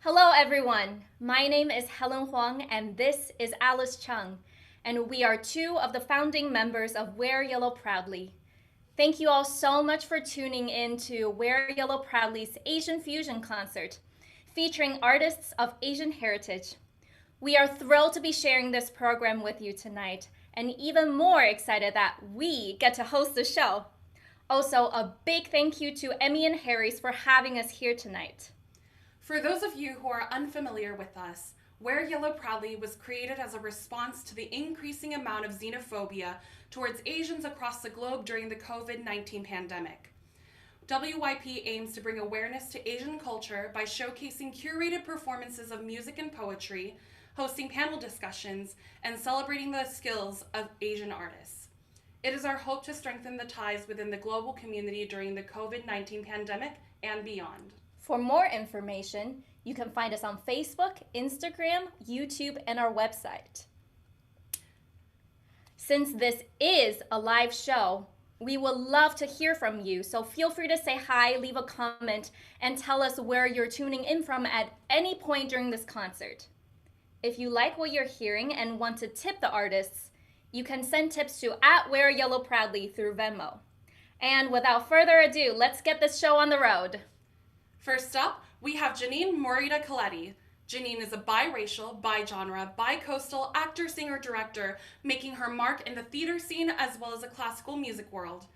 Hello everyone, my name is Helen Huang and this is Alice Chung, and we are two of the founding members of Wear Yellow Proudly. Thank you all so much for tuning in to Wear Yellow Proudly's Asian Fusion concert, featuring artists of Asian heritage. We are thrilled to be sharing this program with you tonight, and even more excited that we get to host the show. Also, a big thank you to Emmie and Harry for having us here tonight. For those of you who are unfamiliar with us, Wear Yellow Proudly was created as a response to the increasing amount of xenophobia towards Asians across the globe during the COVID-19 pandemic. WYP aims to bring awareness to Asian culture by showcasing curated performances of music and poetry, hosting panel discussions, and celebrating the skills of Asian artists. It is our hope to strengthen the ties within the global community during the COVID-19 pandemic and beyond. For more information, you can find us on Facebook, Instagram, YouTube, and our website. Since this is a live show, we would love to hear from you, so feel free to say hi, leave a comment, and tell us where you're tuning in from at any point during this concert. If you like what you're hearing and want to tip the artists, you can send tips to @WearYellowProudly through Venmo. And without further ado, let's get this show on the road. First up, we have Janine Morita Colletti. Janine is a biracial, bi-genre, bi-coastal actor, singer, director, making her mark in the theater scene as well as the classical music world.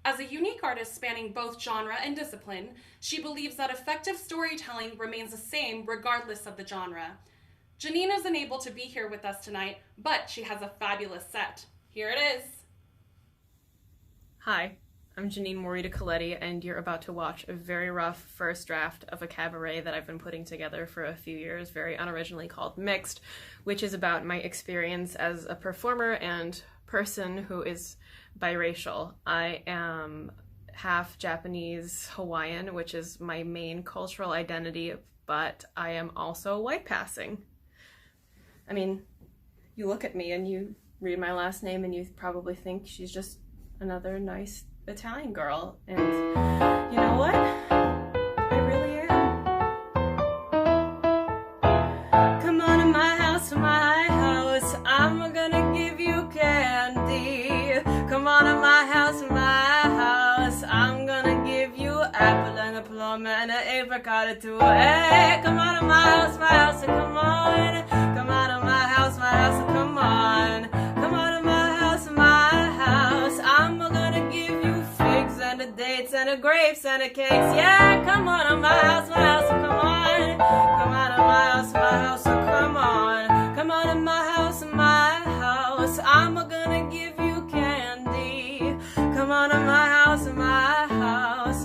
As a unique artist spanning both genre and discipline, she believes that effective storytelling remains the same regardless of the genre. Janine isn't able to be here with us tonight, but she has a fabulous set. Here it is. Hi, I'm Janine Morita Colletti, and you're about to watch a very rough first draft of a cabaret that I've been putting together for a few years, very unoriginally called Mixed, which is about my experience as a performer and person who is biracial. I am half Japanese Hawaiian, which is my main cultural identity, but I am also white passing. I mean, you look at me and you read my last name and you probably think she's just another nice Italian girl, and you know what? I really am. Come on to my house, I'm gonna give you candy. Come on to my house, I'm gonna give you apple and a plum and an apricot too. Hey, come on to my house, come on. Come on to my house, come on. Come on to my house, I'm gonna give you figs and the dates and the grapes and the cakes. Yeah, come on to my house, come on. Come on to my house, come on. Come on to my house, I'm gonna give you candy. Come on to my house,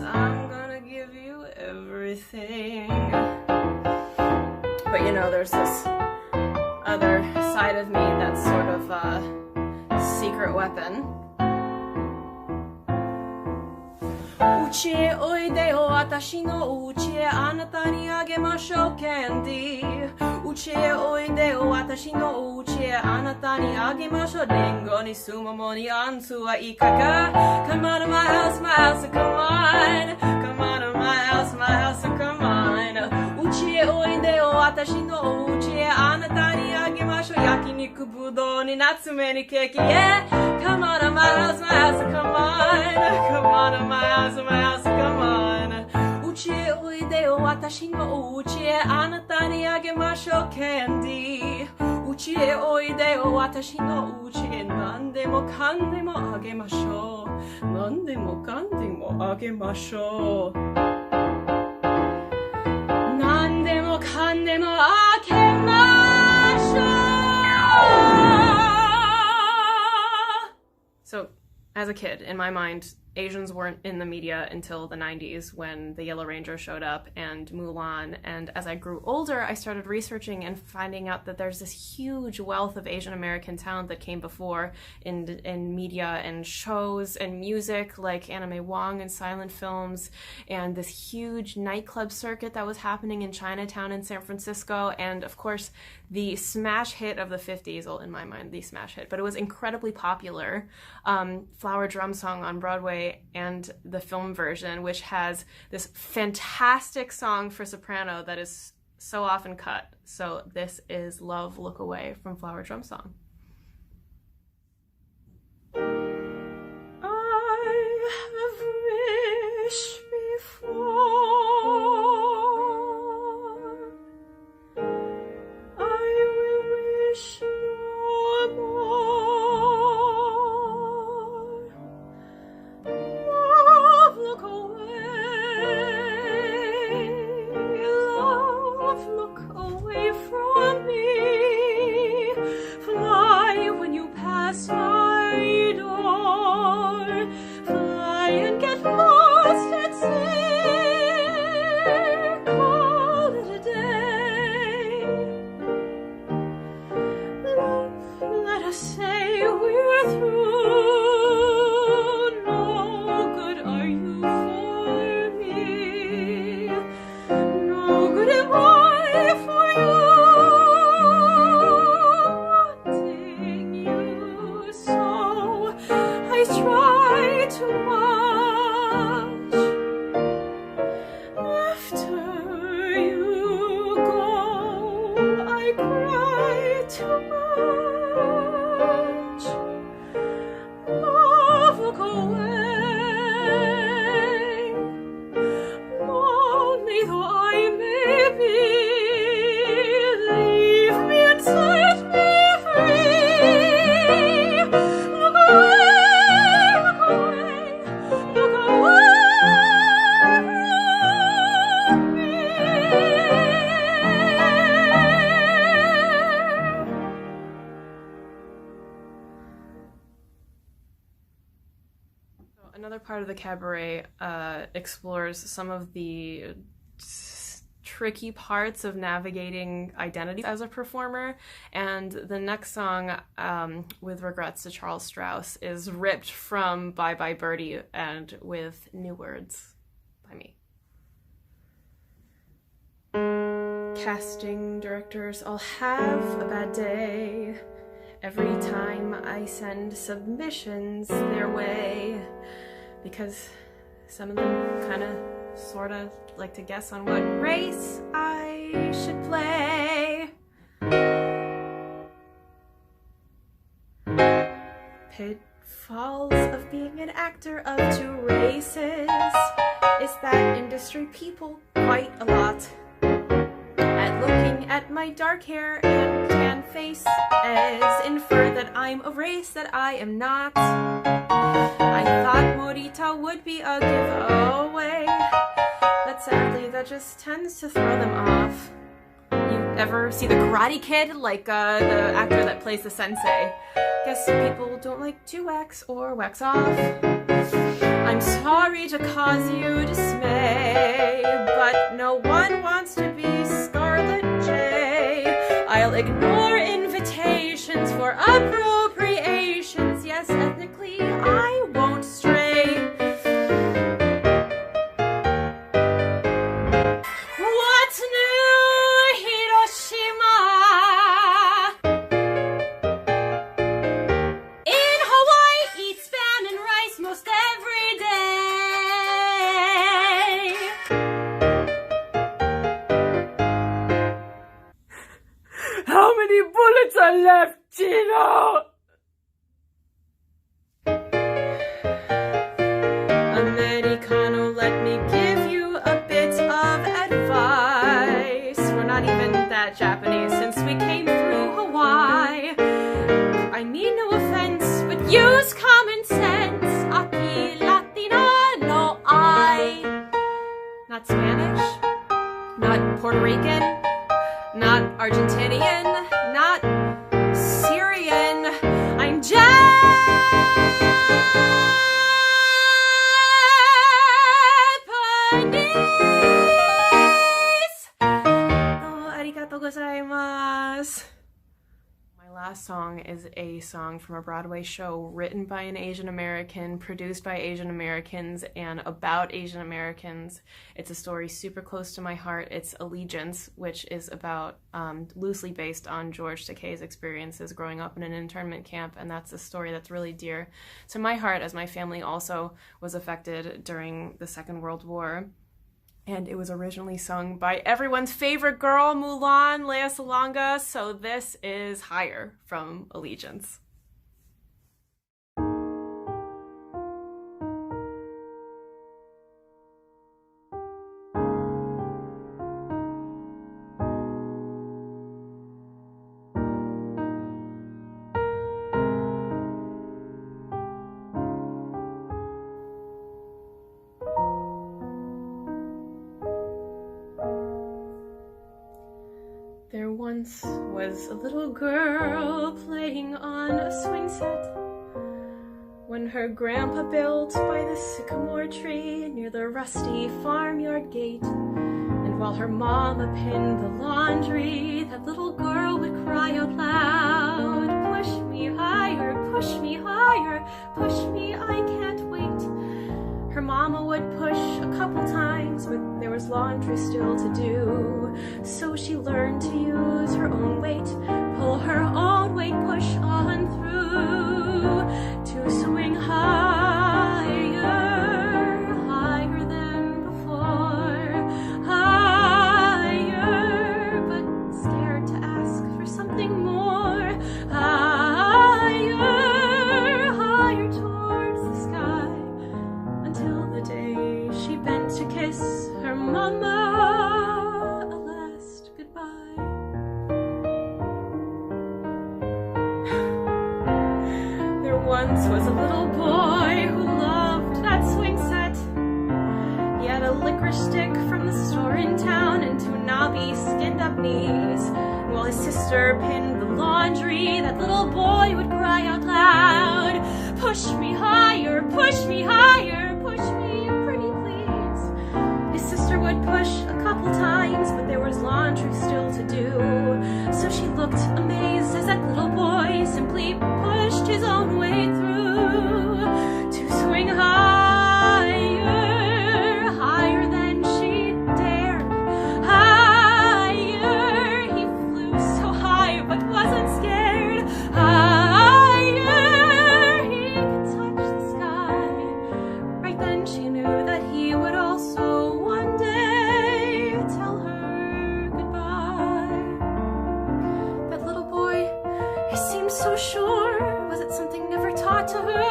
I'm gonna give you everything. But you know, there's this other side of me that's sort of a secret weapon. 家へおいでよ私の家へあなたにあげましょうキャンディー家へおいでよ私の家へあなたにあげましょうリンゴにすももにあんつはいかが Come on to my house, come on Come on to my house, come on 家へおいでよ私の家へあなたにあげましょう焼肉ぶどうに夏目にケーキ Yeah, come on to my house, come on Come on to my house, come on 家へおいでよ私の家へあなたにあげましょうキャンディー家へおいでよ私の家へ何でもかんでもあげましょう何でもかんでもあげましょう何でもかんでもあげましょう So, as a kid, in my mind, Asians weren't in the media until the 90s when the Yellow Ranger showed up and Mulan, and as I grew older I started researching and finding out that there's this huge wealth of Asian American talent that came before in media and shows and music like Anime Huang and silent films and this huge nightclub circuit that was happening in Chinatown in San Francisco and of course the smash hit of the 50s, well in my mind the smash hit, but it was incredibly popular, Flower Drum Song on Broadway and the film version, which has this fantastic song for soprano that is so often cut. So this is Love Look Away from Flower Drum Song. I have wished before, I will wish no more. Love, look away, love, look away from me. Fly when you pass my door, fly and get lost at sea, call it a day. Love, let us say we're through, no good are you for me, no good am I for you, wanting you so, I try too much. After you go, I cry too much. Love, look away, lonely though I may be, leave me and set me free. Look away, look away, look away from me. Another part of the cabaret explores some of the tricky parts of navigating identity as a performer, and the next song, With Regrets to Charles Strouse, is ripped from Bye Bye Birdie and with new words by me. Casting directors all have a bad day every time I send submissions their way, because some of them kind of sort of like to guess on what race I should play. Pitfalls of being an actor of two races is that industry people quite a lot at looking at my dark hair and tan face as infer that I'm a race that I am not. I thought Morita would be a giveaway, but sadly that just tends to throw them off. You ever see The Karate Kid, like the actor that plays the sensei? Guess people don't like to wax or wax off. I'm sorry to cause you dismay, but no one wants to be Scarlet J. I'll ignore invitations for appropriations. Yes, ethnically I won't stray. What's new, Hiroshima? In Hawaii, eat spam and rice most every day. How many bullets are left, Chino? Americano, let me give you a bit of advice. We're not even that Japanese since we came through Hawaii. I mean no offense, but use common sense. Aquí Latina, no I. Not Spanish, not Puerto Rican, not Argentinian, not Syrian. I'm Japanese. Oh, arigatou gozaimasu. My last song is a song from a Broadway show written by an Asian American, produced by Asian Americans, and about Asian Americans. It's a story super close to my heart. It's Allegiance, which is about, loosely based on George Takei's experiences growing up in an internment camp, and that's a story that's really dear to my heart, as my family also was affected during the Second World War. And it was originally sung by everyone's favorite girl, Mulan, Lea Salonga, so this is Higher from Allegiance. There once was a little girl playing on a swing set when her grandpa built by the sycamore tree near the rusty farmyard gate. And while her mama pinned the laundry, that little girl would cry out loud, "Push me higher, push me higher, push me, I can't wait." Her mama would push a couple times, but there was laundry still to do. So she learned to use her own weight, pull her own weight, push on through, to swing higher, higher than before, higher, but scared to ask for something more, higher, higher towards the sky, until the day she bent to kiss her mama a last goodbye. There once was a little boy who loved that swing set. He had a licorice stick from the store in town and two knobby skinned-up knees. And while his sister pinned the laundry, that little boy would cry out loud, "Push me higher, push me higher, push me pretty please." His sister would push a couple times, but there was laundry still to do. So she looked amazed as that little boy simply pushed his own way through, to swing higher, higher than she dared, higher. He flew so high but wasn't scared, higher. He could touch the sky. Right then she knew that he would also one day tell her goodbye. That little boy, he seemed so sure. Was it something never taught to her?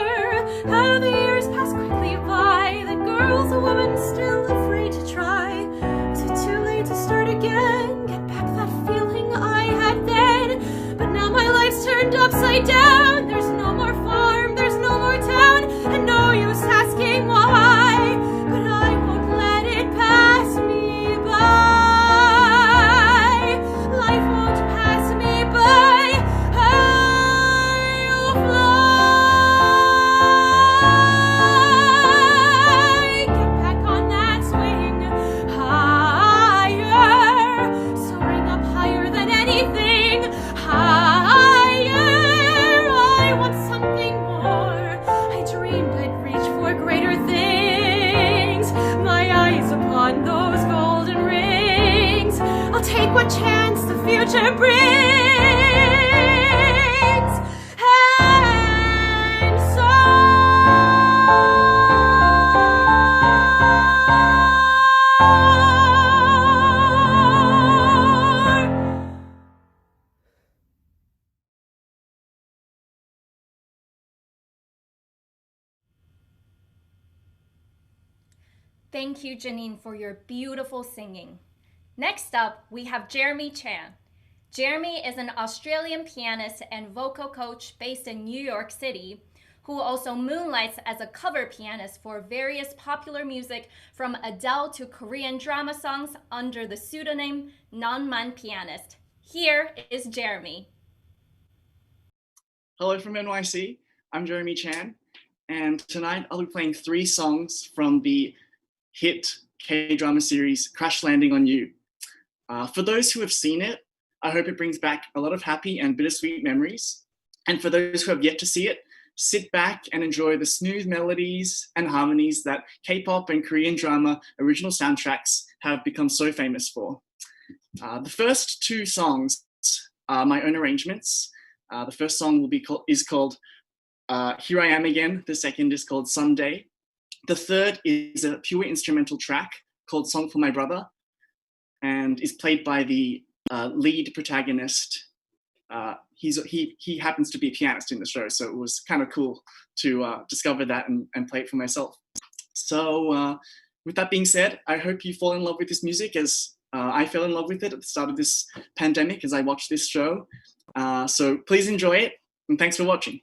How the years passed quickly by. The girl's a woman still afraid to try. Is it too late to start again? Get back that feeling I had then. But now my life's turned upside down. There's no more farm, there's no more town, and no use asking why. But I won't let it pass me by. Life won't pass me by. I'll fly. Get back on that swing. Higher. Soaring up higher than anything. Higher. I want something more. I dreamed I'd reach for greater things. My eyes upon those golden rings. I'll take what chance the future brings. And so Thank you, Janine, for your beautiful singing. Next up, we have Jeremy Chan. Jeremy is an Australian pianist and vocal coach based in New York City, who also moonlights as a cover pianist for various popular music from Adele to Korean drama songs under the pseudonym Non-Man Pianist. Here is Jeremy. Hello from NYC, I'm Jeremy Chan, and tonight I'll be playing 3 songs from the hit K-drama series Crash Landing on You. For those who have seen it, I hope it brings back a lot of happy and bittersweet memories. And for those who have yet to see it, sit back and enjoy the smooth melodies and harmonies that K-pop and Korean drama original soundtracks have become so famous for. The first 2 songs are my own arrangements. The first song is called Here I Am Again. The second is called Someday. The third is a pure instrumental track called Song for My Brother, and is played by the lead protagonist. He happens to be a pianist in the show, so it was kind of cool to discover that and play it for myself. So with that being said, I hope you fall in love with this music as I fell in love with it at the start of this pandemic as I watched this show. So please enjoy it, and thanks for watching.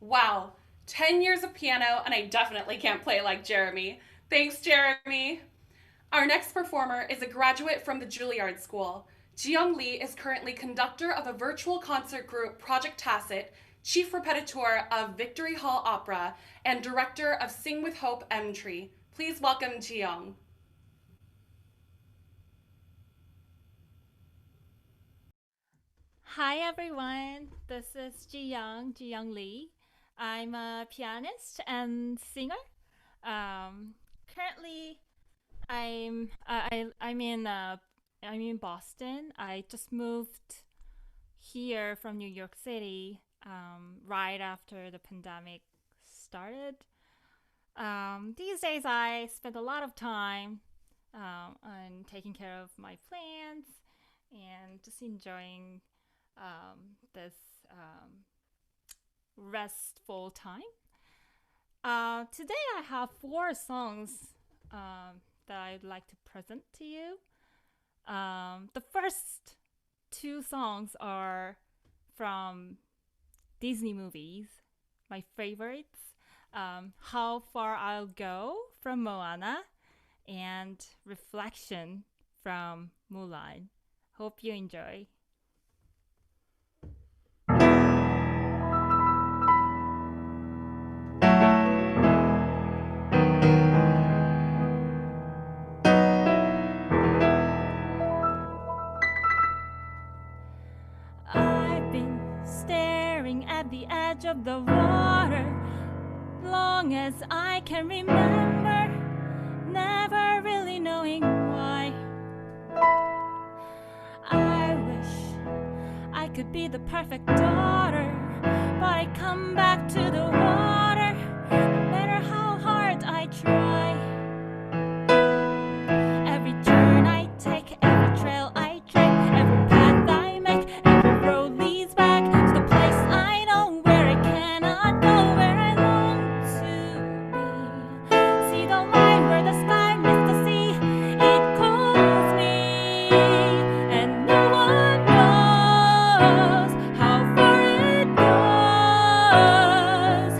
Wow, 10 years of piano, and I definitely can't play like Jeremy. Thanks, Jeremy. Our next performer is a graduate from the Juilliard School. Ji-young Lee is currently conductor of the virtual concert group Project Tacit, chief repetiteur of Victory Hall Opera, and director of Sing with Hope M-Tree. Please welcome Ji-young. Hi everyone, this is Ji-young Lee. I'm a pianist and singer. Currently, I'm in Boston. I just moved here from New York City right after the pandemic started. These days, I spend a lot of time on taking care of my plants and just enjoying this restful time. Today I have 4 songs that I'd like to present to you. The first 2 songs are from Disney movies, my favorites. How Far I'll Go from Moana and Reflection from Mulan. Hope you enjoy. The edge of the water, long as I can remember, never really knowing why. I wish I could be the perfect daughter, but I come back to the water, no matter how hard I try. Every turn I take, every trail I tread, every path I make, every road leads back to the place I know, where I cannot go, where I long to be. See the line where the sky meets the sea, it calls me, and no one knows how far it goes.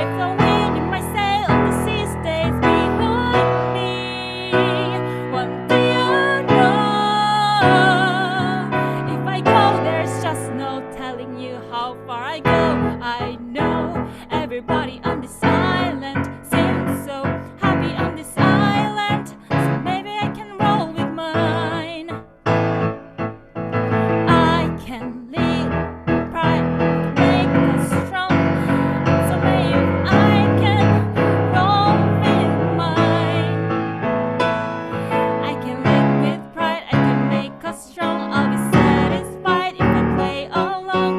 If the wind in my sail of the sea stays behind me, one day I'll know. If I go, there's just no telling you how far I go. I know everybody on this island seems so happy on this island, so maybe I can roll with mine. I can lead pride, make us strong, so maybe I can roll with mine. I can live with pride, I can make us strong. I'll be satisfied if I play along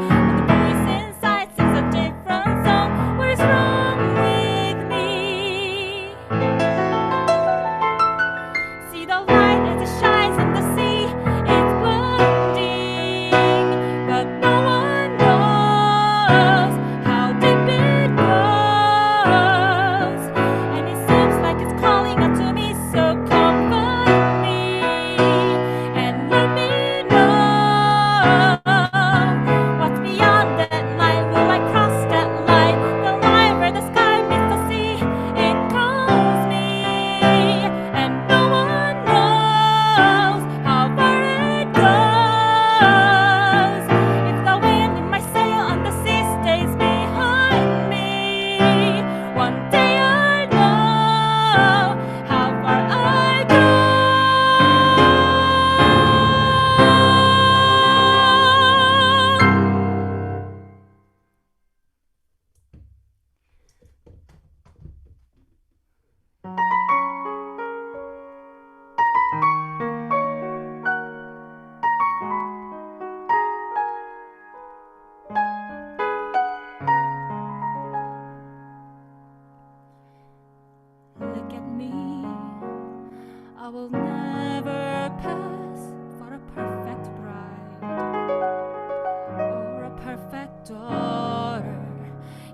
daughter.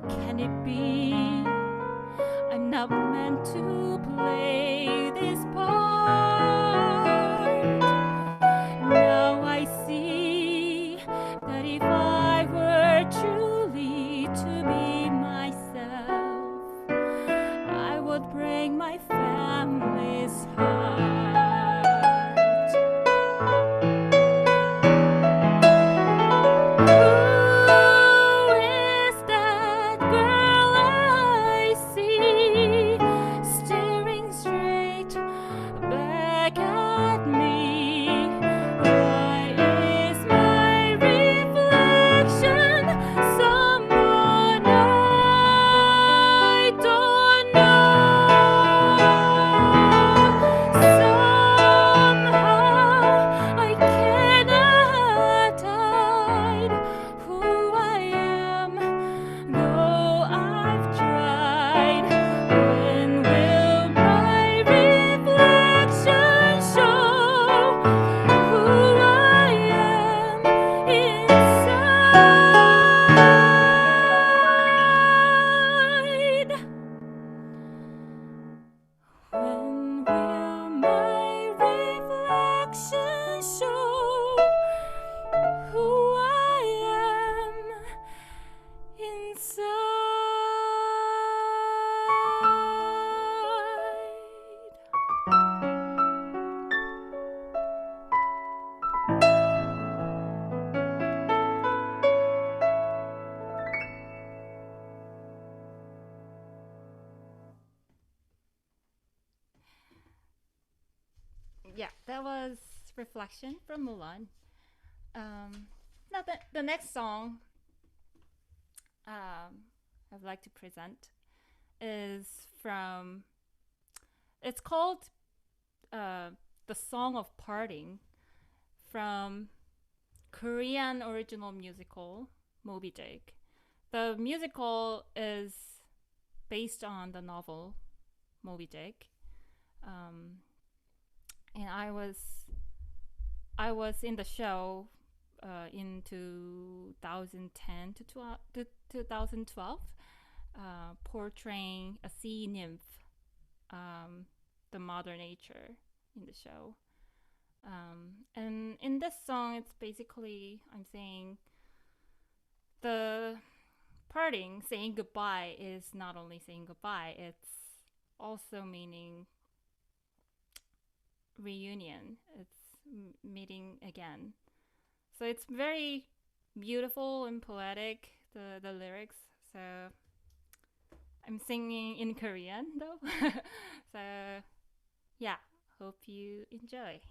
Can it be? I'm not meant to play this part. Now I see that if I were truly to be myself, I would break my family's heart. Who is that girl I see staring straight back at me? Why is my reflection someone I don't know? Somehow I cannot hide who I am, though I've tried. When will my reflection show who I am inside? When will my reflection show who I am inside? Yeah, that was Reflection from Mulan. Now the next song I'd like to present is from, it's called The Song of Parting, from Korean original musical Moby. The musical is based on the novel Moby. And I was in the show in 2010 to 2012, portraying a sea nymph, the mother nature in the show. And in this song, it's basically, I'm saying the parting, saying goodbye, is not only saying goodbye, it's also meaning reunion. It's meeting again. So it's very beautiful and poetic, the lyrics. So I'm singing in Korean though. So yeah, hope you enjoy.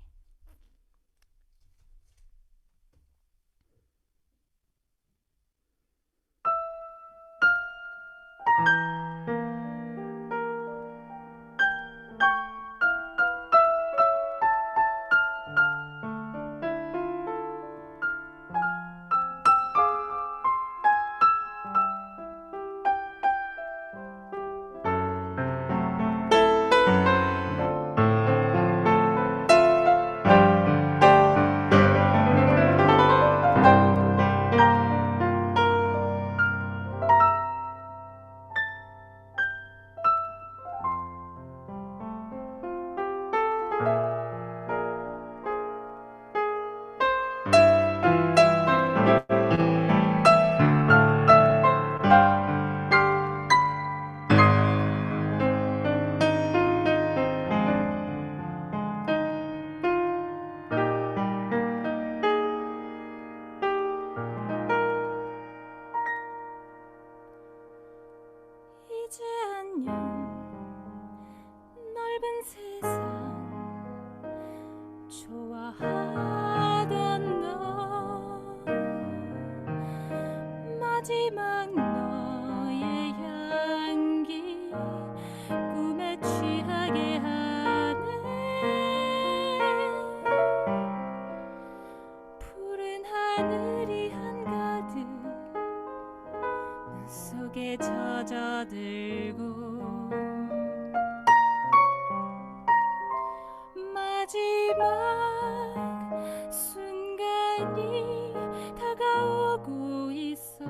이제 안녕 넓은 세상 좋아하던 너 마지막 너의 향기 꿈에 취하게 하네 푸른 하늘이 한가득 눈 속에 젖어들고 마지막 순간이 다가오고 있어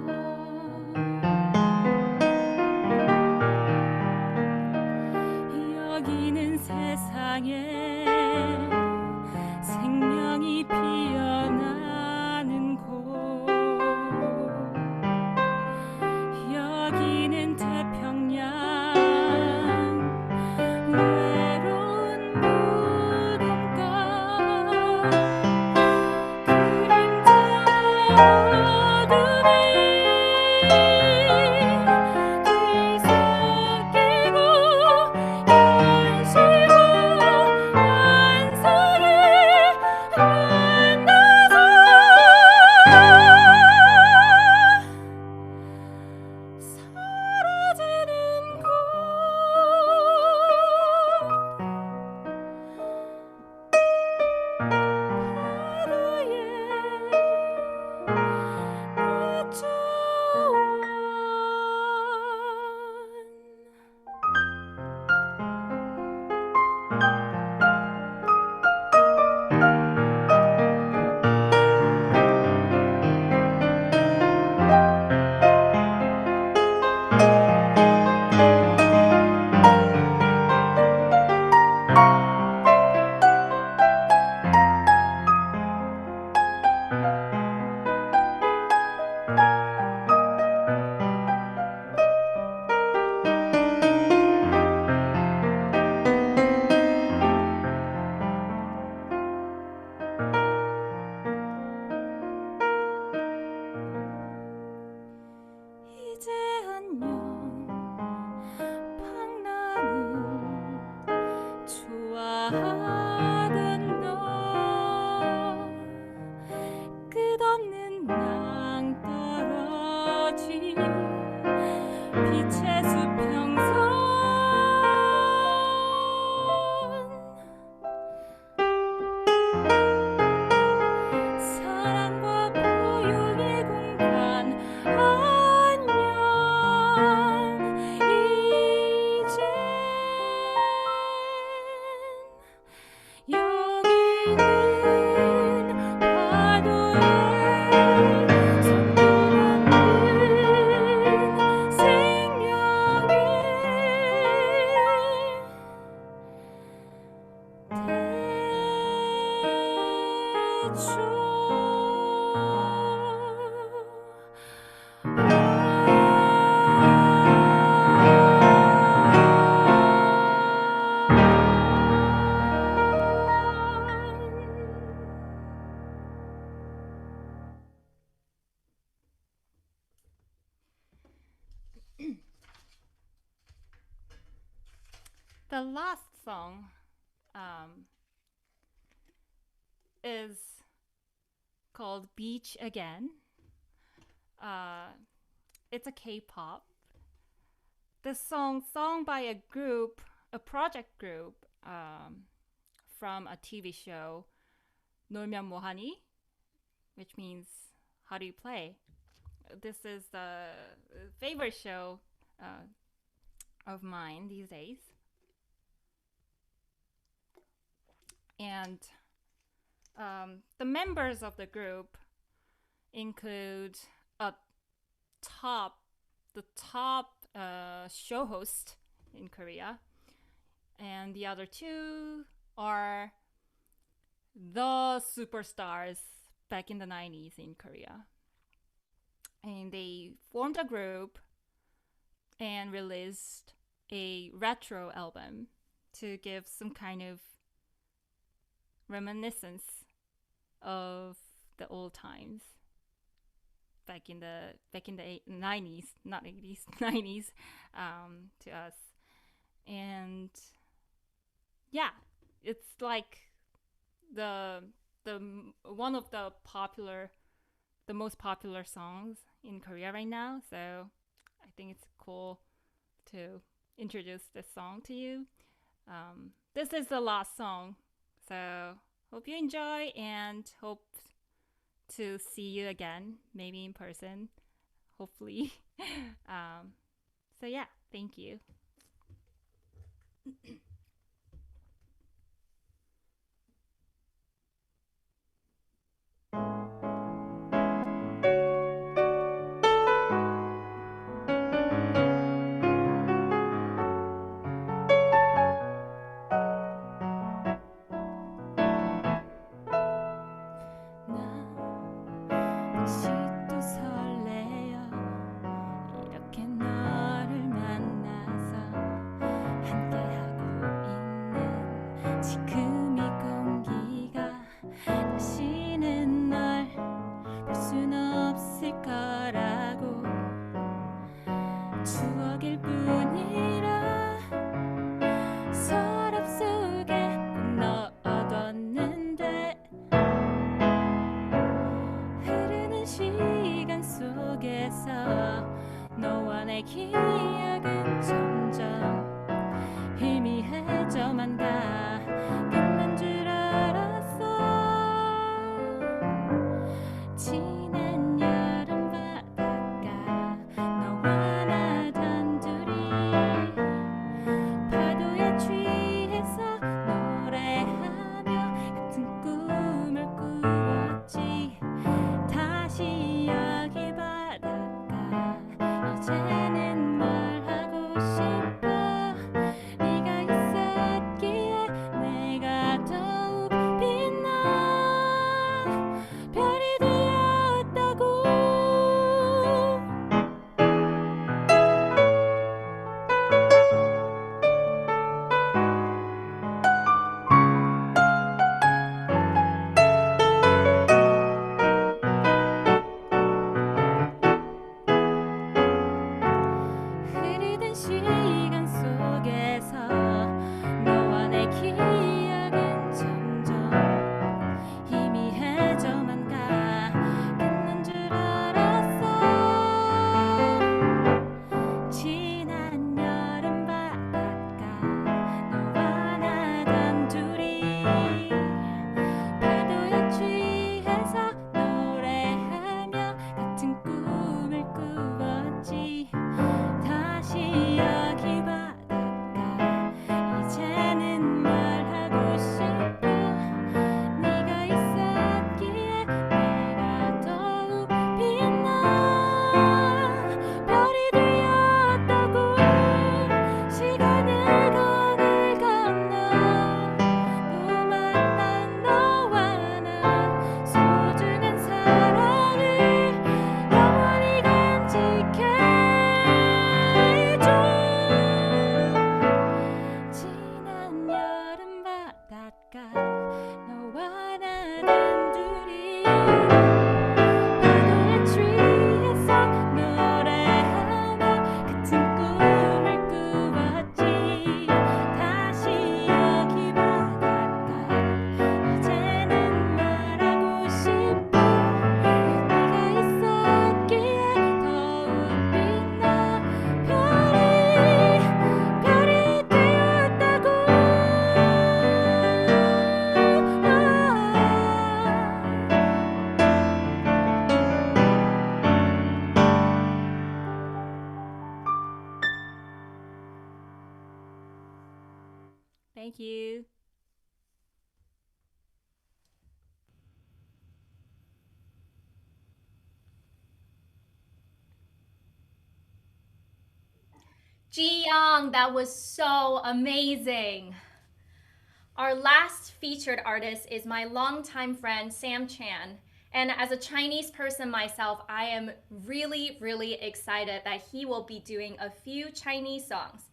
The last song is called Beach Again. It's a K-pop. This song by a group, a project group from a TV show, 놀면 뭐하니? Which means, how do you play? This is the favorite show of mine these days. And the members of the group include the top show host in Korea, and the other two are the superstars back in the 90s in Korea. And they formed a group and released a retro album to give some kind of reminiscence of the old times back in the 90s, not 80s, 90s to us. And yeah, it's like the one of the most popular songs in Korea right now. So I think it's cool to introduce this song to you. This is the last song. So hope you enjoy and hope to see you again, maybe in person, hopefully. So yeah, thank you. 함께하고 너와의 기억은 점점 희미해져만 가. 끝난 줄 알았어. 지난 여름 바닷가 너와 나 단둘이 파도에 취해서 노래하며 같은 꿈을 꾸었지. 다시 여기 바닷가 이제는 말하고 싶어. 네가 있었기에 내가 더욱 빛나. 별이 되었다고. 흐리던 시간 속에서 너와 내 기억은 점점 희미해져만 가. 끝난 줄 알았어. 지난 여름 바닷가 너와 나 단둘이 파도에 취해서 노래하며 같은 꿈을 꾸었지. 다시 여기 바닷가 이제는 말하고 싶어. 네가 있었기에 내가 더욱 빛나. 별이 되었다고. 시간의 강을 건너 또 만난 너와 나 소중한 사랑을 영원히 간직해줘. 지난 여름 바닷가 너와 나 단둘이 파도에 취해서 노래하며 같은 꿈을 꾸었지. 다시 여기 바닷가 이제는 말하고 싶어. 네가 있었기에 더욱 빛나. 별이 되었다고. Thank you. Ji-young, that was so amazing. Our last featured artist is my longtime friend, Sam Chan. And as a Chinese person myself, I am really, really excited that he will be doing a few Chinese songs.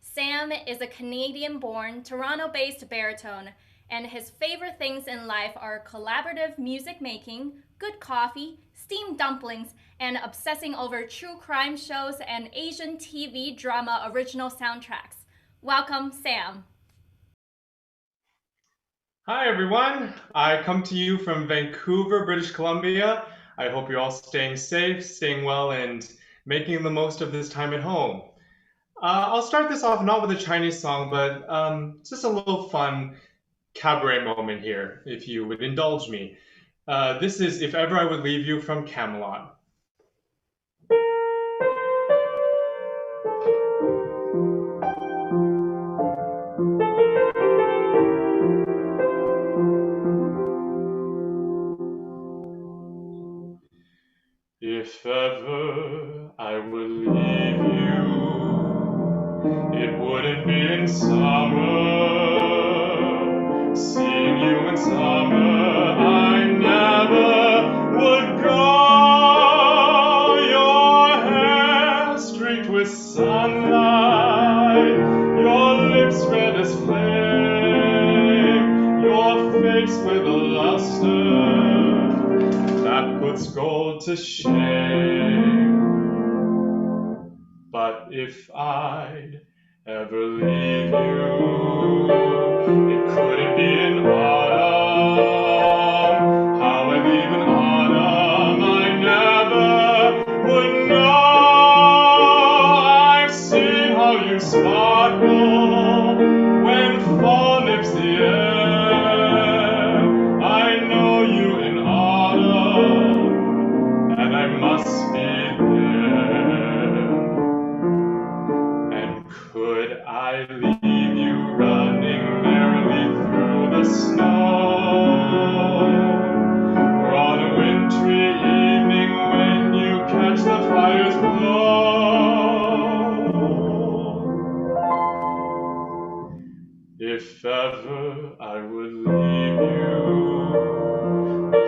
Sam is a Canadian-born, Toronto-based baritone, and his favorite things in life are collaborative music making, good coffee, steamed dumplings, and obsessing over true crime shows and Asian TV drama original soundtracks. Welcome, Sam. Hi everyone, I come to you from Vancouver, British Columbia. I hope you're all staying safe, staying well, and making the most of this time at home. I'll start this off not with a Chinese song, but just a little fun cabaret moment here, if you would indulge me. This is If Ever I Would Leave You from Camelot. If ever I would leave you, it wouldn't be in summer. Seeing you in summer, I never would go. Your hair streaked with sunlight, your lips red as flame, your face with a luster that puts gold to shame. But if I'd ever leave you, it couldn't be in autumn. How I leave in autumn, I never would know. fires glow. If ever I would leave you,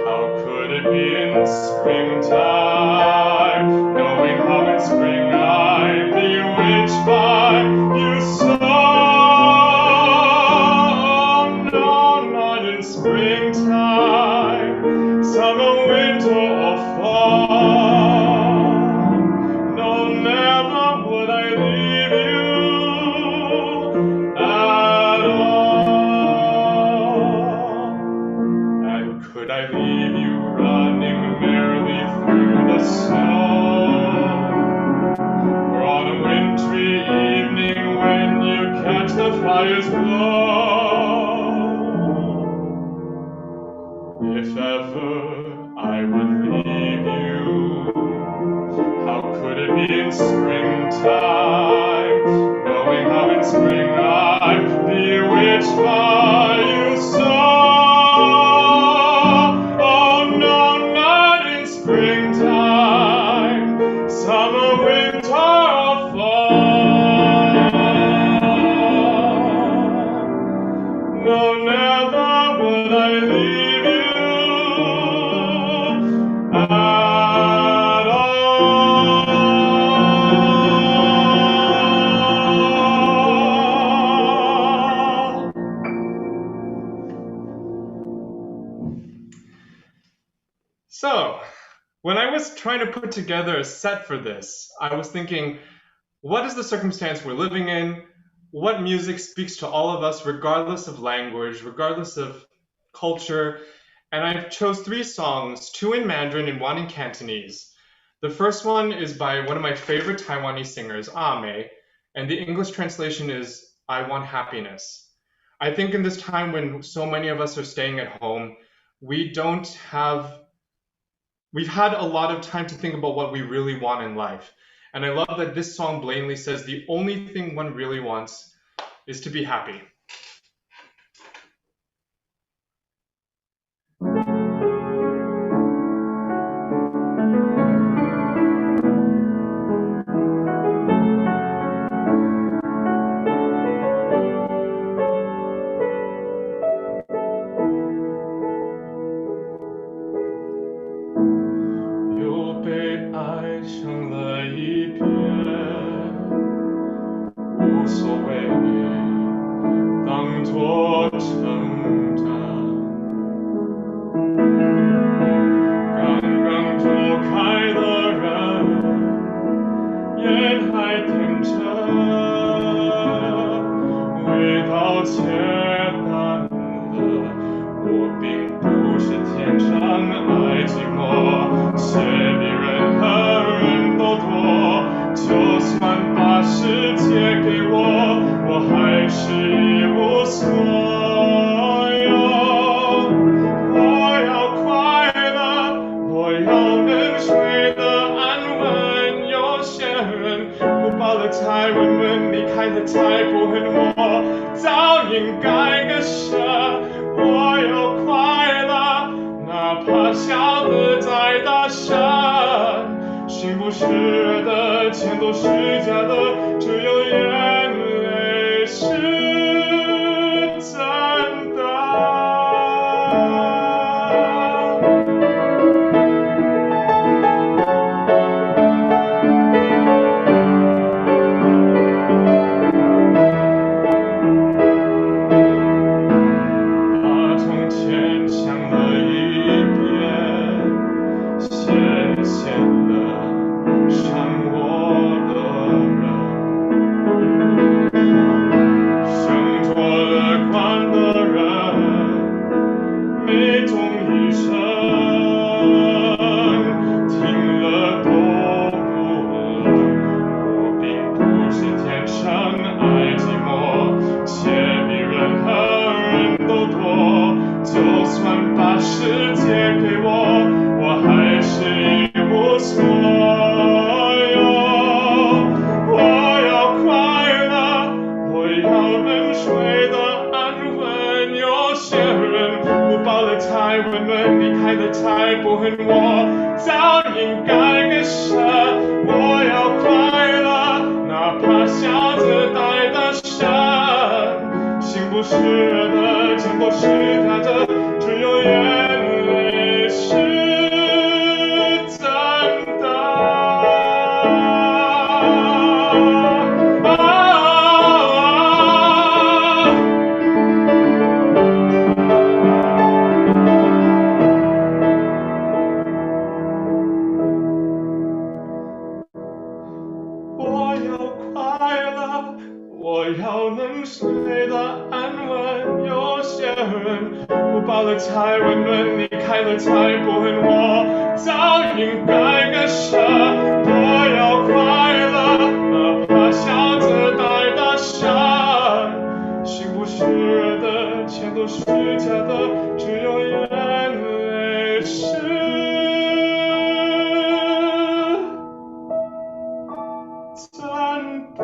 how could it be in springtime, knowing how in spring I'm bewitched by you so? No, not in springtime, summer, winter, or fall. No, never would I leave you at all. And could I leave you running merrily through the snow, or on a wintry evening when you catch the fire's glow? If ever I would leave you, how could it be in springtime, knowing how in spring I'm bewitched by you so? Oh no, not in springtime, summer, winter, or fall. No, never would I leave you at all. So, when I was trying to put together a set for this, I was thinking, what is the circumstance we're living in? What music speaks to all of us, regardless of language, regardless of culture? And I chose 3 songs, 2 in Mandarin and 1 in Cantonese. The first one is by one of my favorite Taiwanese singers, A-Mei, and the English translation is I Want Happiness. I think in this time when so many of us are staying at home, we've had a lot of time to think about what we really want in life. And I love that this song blatantly says the only thing one really wants is to be happy. 不是的，全都是他的，只有眼泪是真的。我要快乐，我要能睡得安稳。有些人不抱了才温暖，离开了才不恨。我早应该割舍。我要快乐，哪怕笑着带大山。心不是的，钱都是假的，只有眼泪是真的。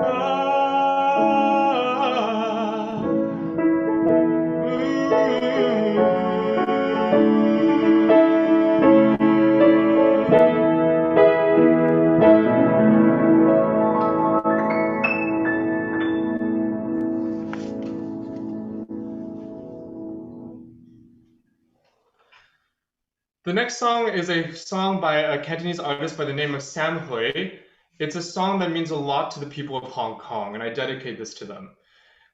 The next song is a song by a Cantonese artist by the name of Sam Hui. It's a song that means a lot to the people of Hong Kong, and I dedicate this to them.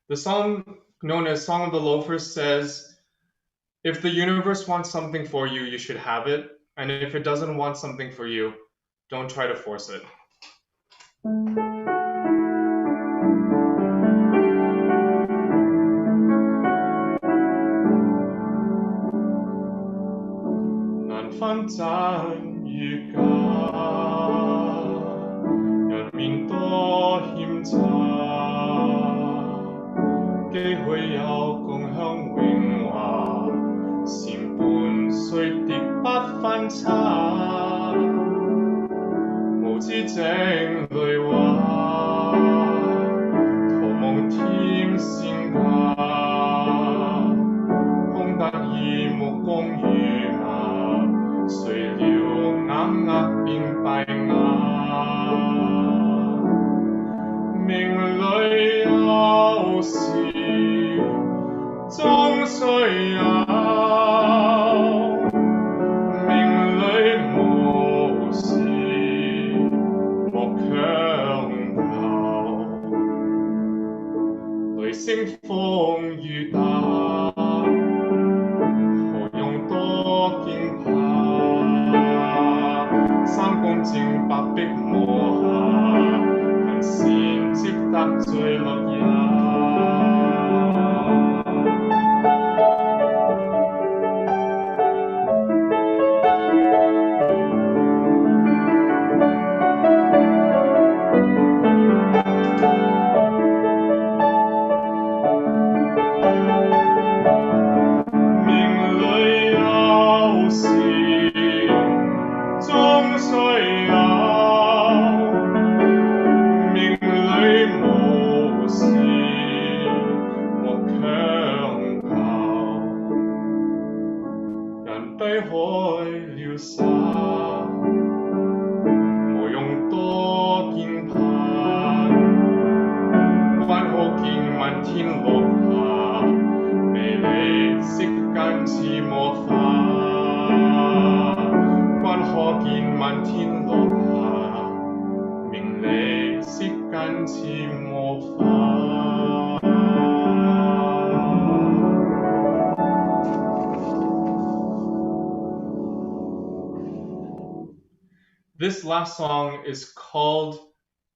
The song, known as Song of the Loafers, says, if the universe wants something for you, you should have it. And if it doesn't want something for you, don't try to force it. 난反战預假，人面多險詐，機會有共享榮華，善伴雖跌不分差，無知整淚話，徒夢添仙家，空得意目光如牙，誰料眼壓變閉眼，命裏有時終須有，命裏無時莫強求，雷聲風雨打，何用多驚怕，三公正白璧磨下，行善積得最樂也。This last song is called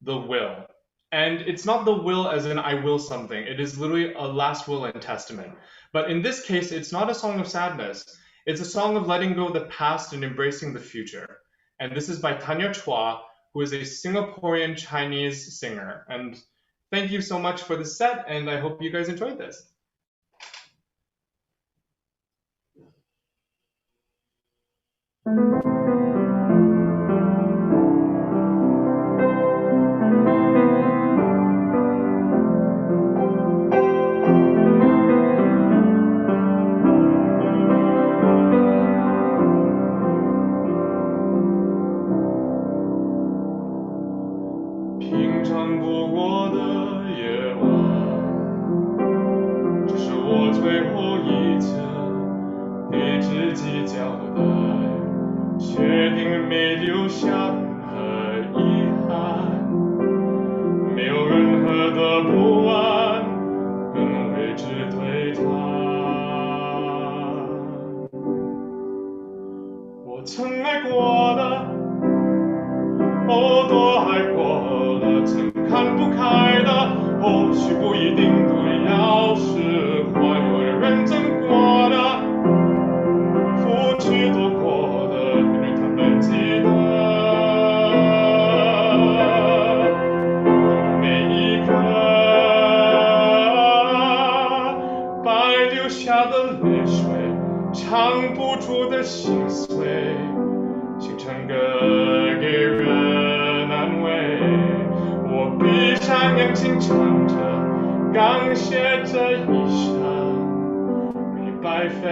The Will. And it's not the will as in I will something. It is literally a last will and testament. But in this case, it's not a song of sadness. It's a song of letting go of the past and embracing the future. And this is by Tanya Chua, who is a Singaporean Chinese singer. And thank you so much for the set, and I hope you guys enjoyed this. 最后一次对自己交代，确定没留下任何遗憾，没有任何的不安跟未知对谈。我曾爱过的，都爱过了，曾看不开的，或许不一定对，要是还有认真过的，付出多过的，对他们记得每一个白流下的泪水，藏不住的心碎，形成歌给人安慰。我闭上眼睛唱着，感谢这一生没白费。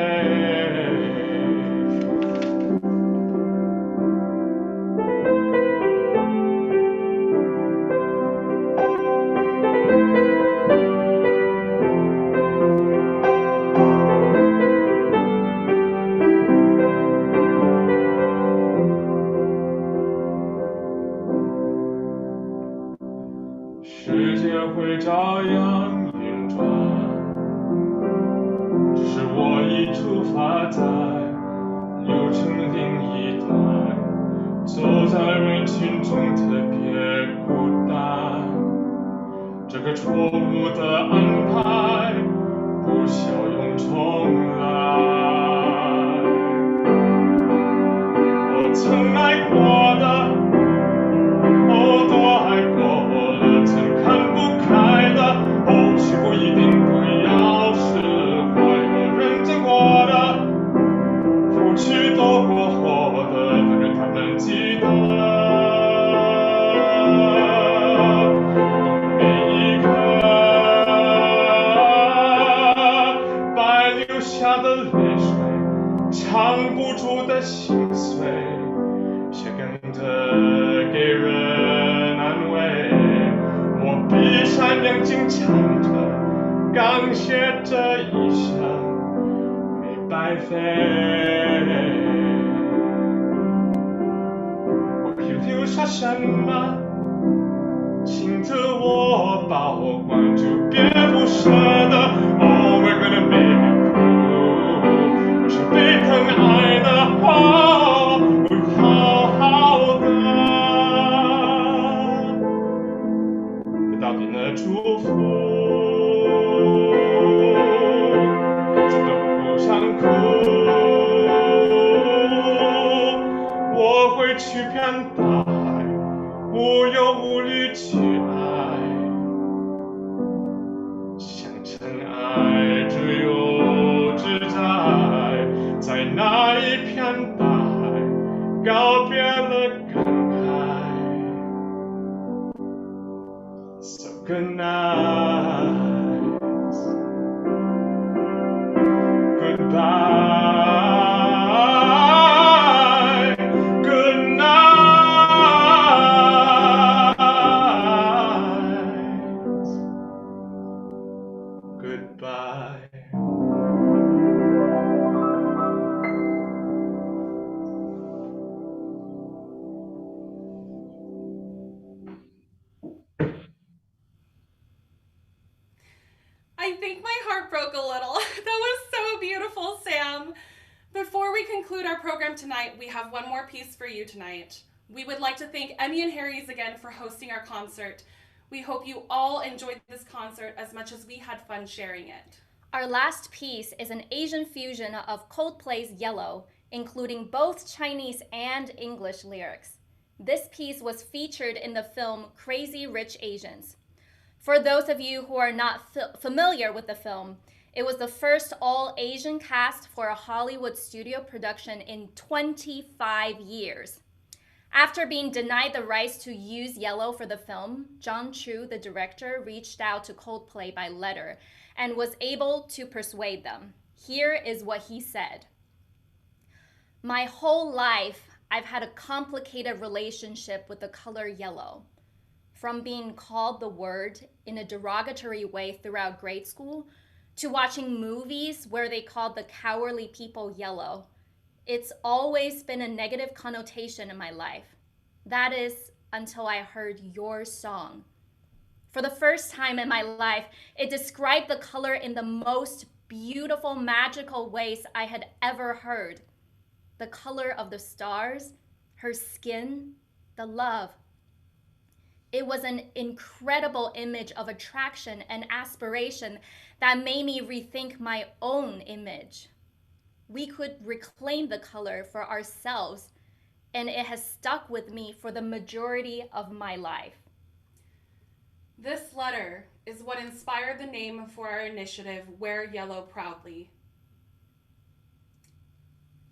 世界会照样运转，只是我已出发在流程另一端，走在人群中特别孤单。这个错误的安排不需要用重来。我曾爱过的，都爱过了，曾看不开的，或许不一定对，要是还有认真过的，付出都过后的，让他们记得每一颗白流下的泪水，藏不住的心碎，写根的给人安慰。我闭上眼睛唱着，感谢这一生没白费。我可以留下什么，请自我保管，就别不舍得。Oh, we're gonna make it through。我是被疼爱的，会好好的。得到你的祝福，怎么不想哭？我会去偏大海，无忧无虑去爱，像尘埃自由自在，在那一片大海告别了感慨。So good night, goodbye. I think my heart broke a little. That was so beautiful, Sam. Before we conclude our program tonight, we have one more piece for you tonight. We would like to thank Emmie and Harry's again for hosting our concert. We hope you all enjoyed this concert as much as we had fun sharing it. Our last piece is an Asian fusion of Coldplay's Yellow, including both Chinese and English lyrics. This piece was featured in the film Crazy Rich Asians. For those of you who are not familiar with the film, it was the first all-Asian cast for a Hollywood studio production in 25 years. After being denied the rights to use Yellow for the film, John Chu, the director, reached out to Coldplay by letter and was able to persuade them. Here is what he said. "My whole life, I've had a complicated relationship with the color yellow. From being called the word in a derogatory way throughout grade school, to watching movies where they called the cowardly people yellow. It's always been a negative connotation in my life. That is until I heard your song. For the first time in my life, it described the color in the most beautiful, magical ways I had ever heard. The color of the stars, her skin, the love. It was an incredible image of attraction and aspiration that made me rethink my own image. We could reclaim the color for ourselves, and it has stuck with me for the majority of my life. This letter is what inspired the name for our initiative, Wear Yellow Proudly.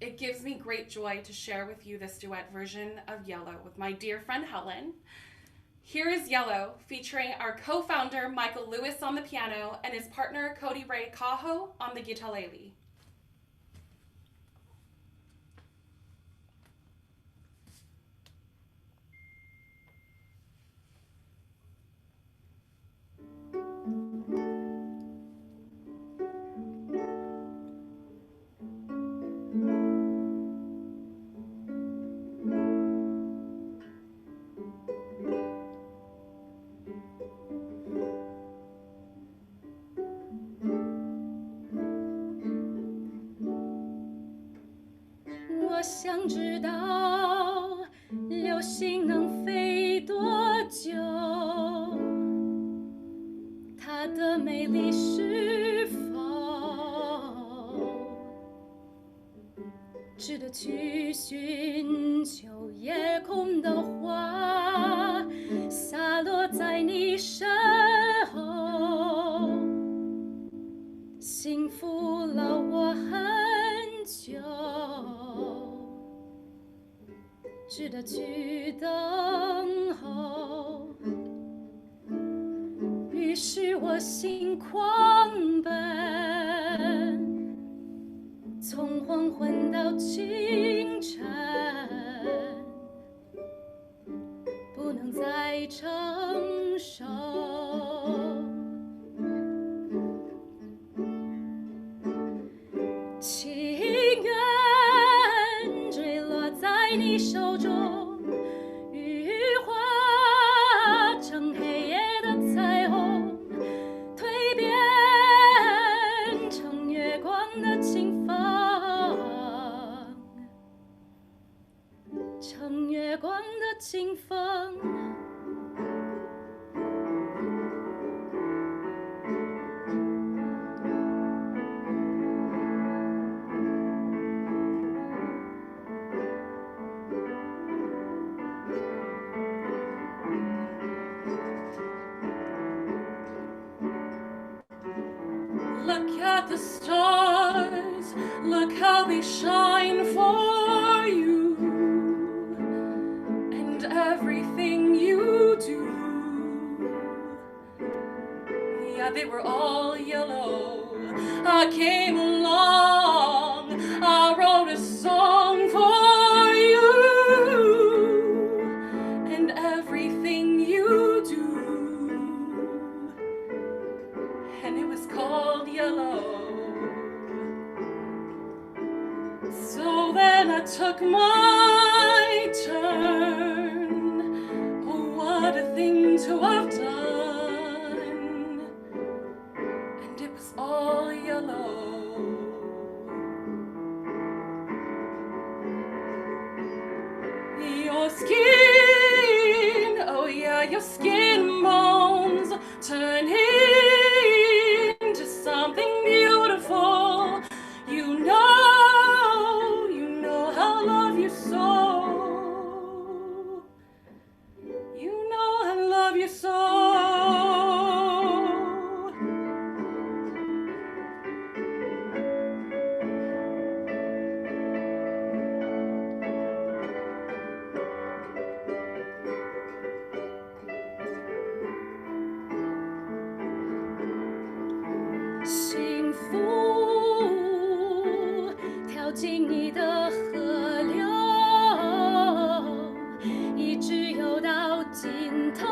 It gives me great joy to share with you this duet version of Yellow with my dear friend Helen. Here is Yellow, featuring our co-founder Michael Lewis on the piano and his partner Cody Ray Cajo on the guitarlele.我想知道流星能飞多久，它的美丽是否值得去寻求？夜空的花洒落在你身后，幸福了我很久，值得去等候。于是我心狂奔，从黄昏到清晨，不能再承受。情缘坠落在你手中，羽化成黑夜的彩虹，蜕变成月光的清风，成月光的清风。Look at the stars, look how they shine for you, and everything you do. Yeah, they were all yellow. I came along, I wrote a song for you, and everything you do. And it was called Yellow. So then I took my turn. Oh, what a thing to have done. And it was all yellow. Your skin, oh yeah, your skin bones turn into something beautiful. You know how I love you so. You know I love you so.幸福跳进你的河流，一直游到尽头。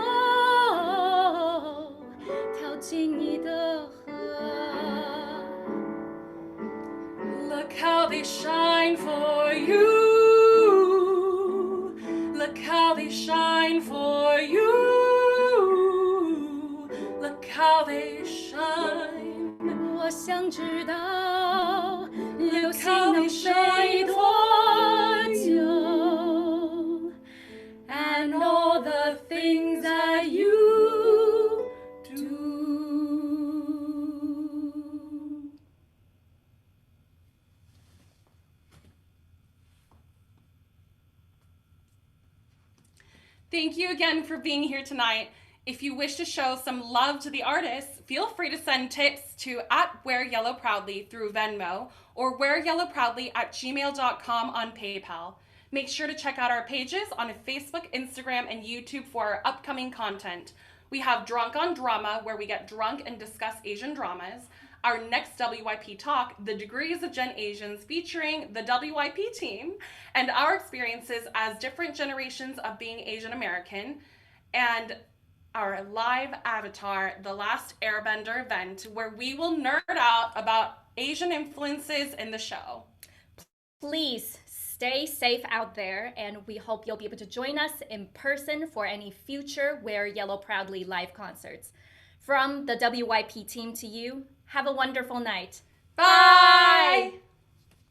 shine for you. Look how they shine for you. Look how they shine. 我想知道流星 how 能 they 飞 shine 多 for 久 and all the things that you do. Thank you again for being here tonight. If you wish to show some love to the artists, feel free to send tips to @WearYellowProudly through Venmo or wearyellowproudly@gmail.com on PayPal. Make sure to check out our pages on Facebook, Instagram, and YouTube for our upcoming content. We have Drunk on Drama, where we get drunk and discuss Asian dramas. Our next WYP talk, The Degrees of Gen Asians, featuring the WYP team and our experiences as different generations of being Asian American. And our live avatar, The Last Airbender event, where we will nerd out about Asian influences in the show. Please stay safe out there, and we hope you'll be able to join us in person for any future Wear Yellow Proudly live concerts. From the WYP team to you, have a wonderful night. Bye!